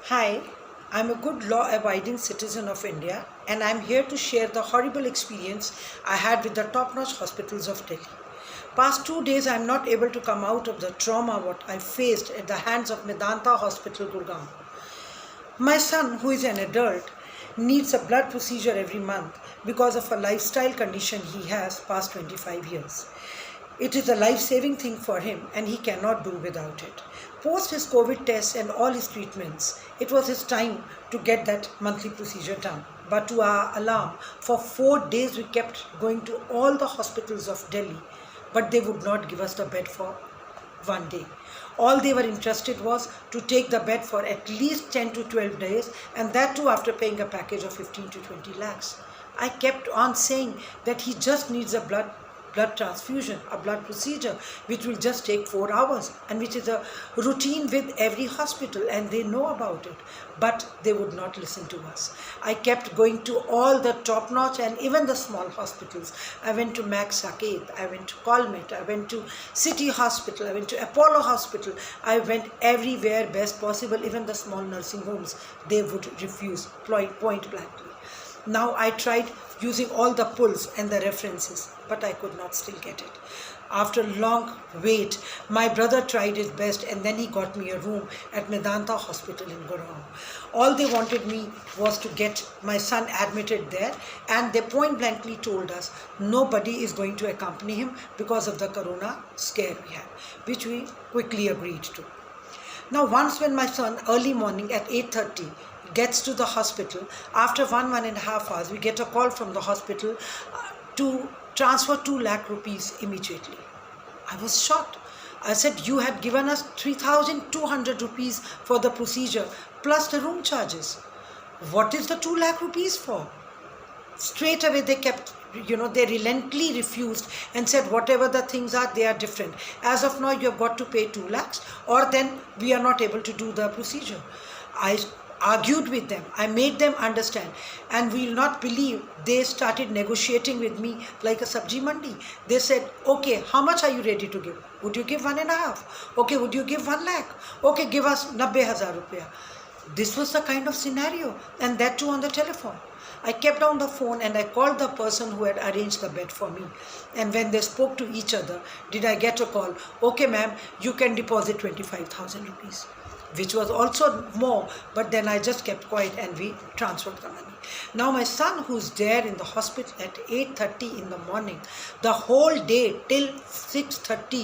Hi, I'm a good law-abiding citizen of India and I'm here to share the horrible experience I had with the top-notch hospitals of Delhi. Past 2 days I'm not able to come out of the trauma what I faced at the hands of Medanta Hospital, Gurgaon. My son, who is an adult, needs a blood procedure every month because of a lifestyle condition he has past 25 years. It is a life-saving thing for him and he cannot do without it. Post his COVID tests and all his treatments, it was his time to get that monthly procedure done. But to our alarm, for 4 days we kept going to all the hospitals of Delhi, but they would not give us the bed for one day. All they were interested was to take the bed for at least 10 to 12 days, and that too after paying a package of 15 to 20 lakhs. I kept on saying that he just needs a blood transfusion, a blood procedure, which will just take 4 hours and which is a routine with every hospital and they know about it. But they would not listen to us. I kept going to all the top-notch and even the small hospitals. I went to Max Saket, I went to Colmet, I went to City Hospital, I went to Apollo Hospital. I went everywhere best possible, even the small nursing homes. They would refuse point blankly. Now I tried using all the pulls and the references, but I could not still get it. After long wait, my brother tried his best and then he got me a room at Medanta Hospital in Gurgaon. All they wanted me was to get my son admitted there, and they point blankly told us nobody is going to accompany him because of the corona scare we had, which we quickly agreed to. Now once when my son early morning at 8:30 gets to the hospital, after 1.5 hours, we get a call from the hospital to transfer 2 lakh rupees immediately. I was shocked. I said, you had given us 3,200 rupees for the procedure plus the room charges. What is the 2 lakh rupees for? Straight away they kept, they relentlessly refused and said whatever the things are, they are different. As of now, you have got to pay 2 lakhs or then we are not able to do the procedure. I argued with them. I made them understand, and we will not believe they started negotiating with me like a sabji mandi. They said, okay, how much are you ready to give? Would you give 1.5? Okay, would you give 1 lakh? Okay, give us 90,000 rupiah. This was the kind of scenario, and that too on the telephone. I kept on the phone and I called the person who had arranged the bed for me. And when they spoke to each other, did I get a call? Okay, ma'am, you can deposit 25,000 rupees. Which was also more, but then I just kept quiet and we transferred the money. Now my son, who's there in the hospital at 8:30 in the morning, the whole day till 6:30,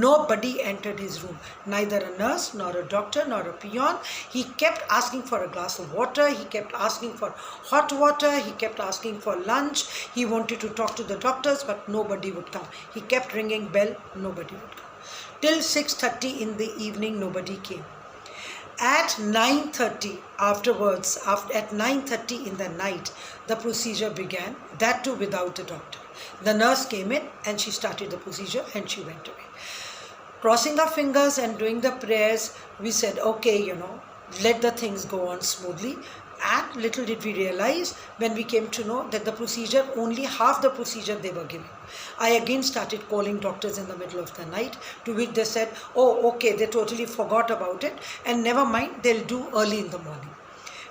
nobody entered his room. Neither a nurse, nor a doctor, nor a peon. He kept asking for a glass of water. He kept asking for hot water. He kept asking for lunch. He wanted to talk to the doctors, but nobody would come. He kept ringing bell. Nobody would come. Till 6:30 in the evening, nobody came. At 9:30 afterwards, at 9:30 in the night, the procedure began, that too without the doctor. The nurse came in and she started the procedure and she went away. Crossing our fingers and doing the prayers, we said, okay, let the things go on smoothly. And little did we realize when we came to know that the procedure, only half the procedure they were giving. I again started calling doctors in the middle of the night, to which they said, oh, okay, they totally forgot about it and never mind, they'll do early in the morning.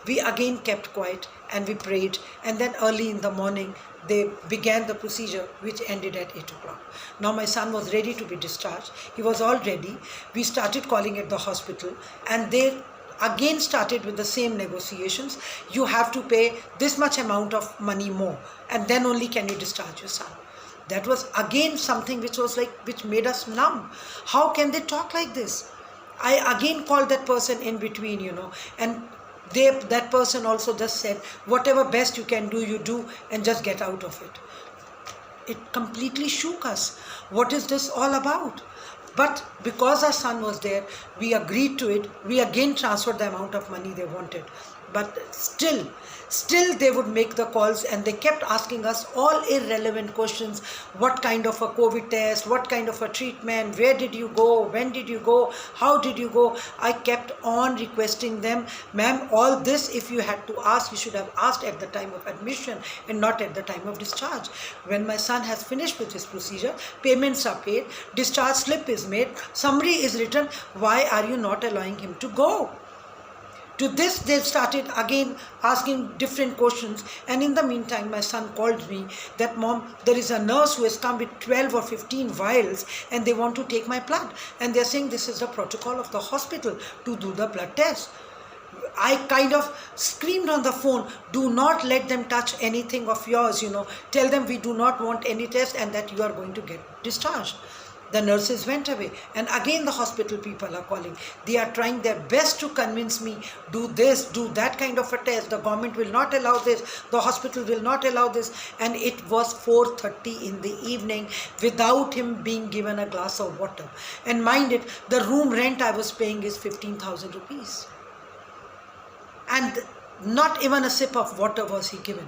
We again kept quiet and we prayed, and then early in the morning they began the procedure, which ended at 8 o'clock. Now my son was ready to be discharged. He was all ready. We started calling at the hospital and they again started with the same negotiations. You have to pay this much amount of money more and then only can you discharge your son. That was again something which made us numb. How can they talk like this? I again called that person in between, and that person also just said, whatever best you can do, you do and just get out of it. It completely shook us. What is this all about? But because our son was there, we agreed to it. We again transferred the amount of money they wanted. But still they would make the calls and they kept asking us all irrelevant questions. What kind of a COVID test? What kind of a treatment? Where did you go? When did you go? How did you go? I kept on requesting them, ma'am, all this if you had to ask, you should have asked at the time of admission and not at the time of discharge. When my son has finished with his procedure, payments are paid, discharge slip is made, summary is written, why are you not allowing him to go? To this, they started again asking different questions. And in the meantime, my son called me that, Mom, there is a nurse who has come with 12 or 15 vials and they want to take my blood. And they're saying this is the protocol of the hospital to do the blood test. I kind of screamed on the phone, do not let them touch anything of yours, Tell them we do not want any test and that you are going to get discharged. The nurses went away, and again the hospital people are calling. They are trying their best to convince me, do this, do that kind of a test. The government will not allow this. The hospital will not allow this. And it was 4:30 in the evening without him being given a glass of water. And mind it, the room rent I was paying is 15,000 rupees. And not even a sip of water was he given.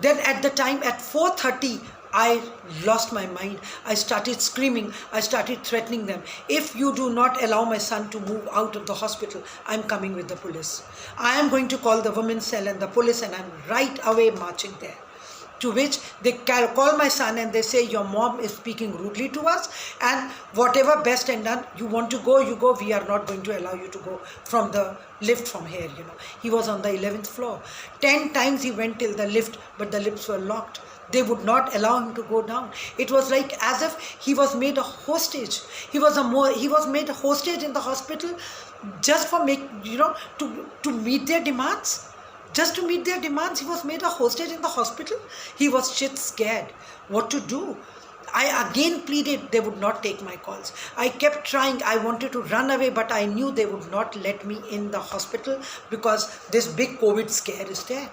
Then at the time at 4:30, I lost my mind. I started screaming. I started threatening them. If you do not allow my son to move out of the hospital, I'm coming with the police. I am going to call the women's cell and the police, and I'm right away marching there. To which they call my son and they say, your mom is speaking rudely to us, and whatever best and done, you want to go, you go. We are not going to allow you to go from the lift from here, He was on the 11th floor. 10 times he went till the lift, but the lifts were locked. They would not allow him to go down. It was like as if he was made a hostage. He was made a hostage in the hospital just for to meet their demands. Just to meet their demands, he was made a hostage in the hospital. He was shit scared. What to do? I again pleaded, they would not take my calls. I kept trying. I wanted to run away, but I knew they would not let me in the hospital because this big COVID scare is there.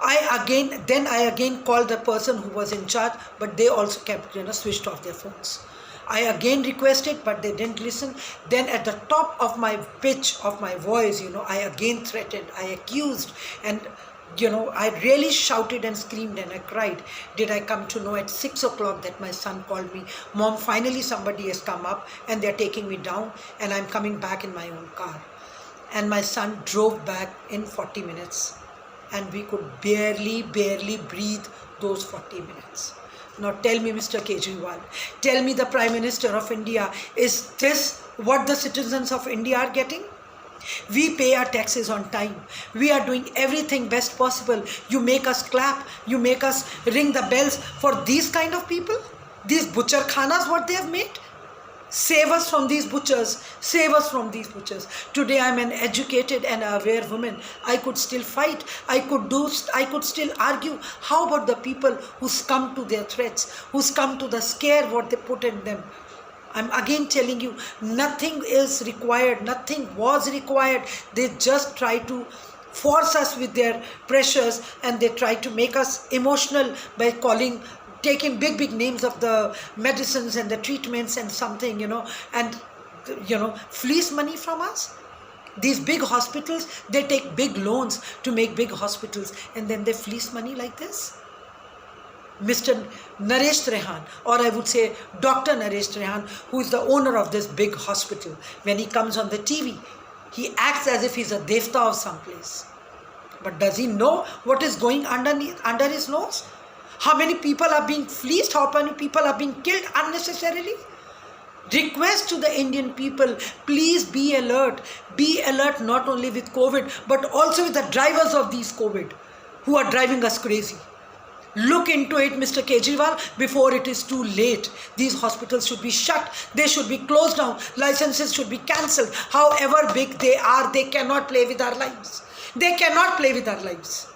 I again called the person who was in charge, but they also kept, switched off their phones. I again requested, but they didn't listen. Then at the top of my pitch of my voice, I again threatened, I accused, and, I really shouted and screamed and I cried. Did I come to know at 6 o'clock that my son called me, Mom, finally somebody has come up and they're taking me down and I'm coming back in my own car. And my son drove back in 40 minutes. And we could barely breathe those 40 minutes. Now tell me, Mr. Kejriwal, tell me the Prime Minister of India, is this what the citizens of India are getting? We pay our taxes on time. We are doing everything best possible. You make us clap, you make us ring the bells for these kind of people? These butcher khanas, what they have made? Save us from these butchers. Save us from these butchers. Today I'm an educated and aware woman. I could still fight. I could still argue. How about the people who succumb to their threats, who succumb to the scare what they put in them? I'm again telling you, nothing is required. Nothing was required. They just try to force us with their pressures, and they try to make us emotional by taking big names of the medicines and the treatments and something, and, fleece money from us. These big hospitals, they take big loans to make big hospitals, and then they fleece money like this. Mr. Naresh Trehan, or I would say Dr. Naresh Trehan, who is the owner of this big hospital, when he comes on the TV, he acts as if he's a devta of some place. But does he know what is going under his nose? How many people are being fleeced? How many people are being killed unnecessarily? Request to the Indian people, please be alert. Be alert not only with COVID, but also with the drivers of these COVID who are driving us crazy. Look into it, Mr. Kejriwal, before it is too late. These hospitals should be shut. They should be closed down. Licenses should be cancelled. However big they are, they cannot play with our lives. They cannot play with our lives.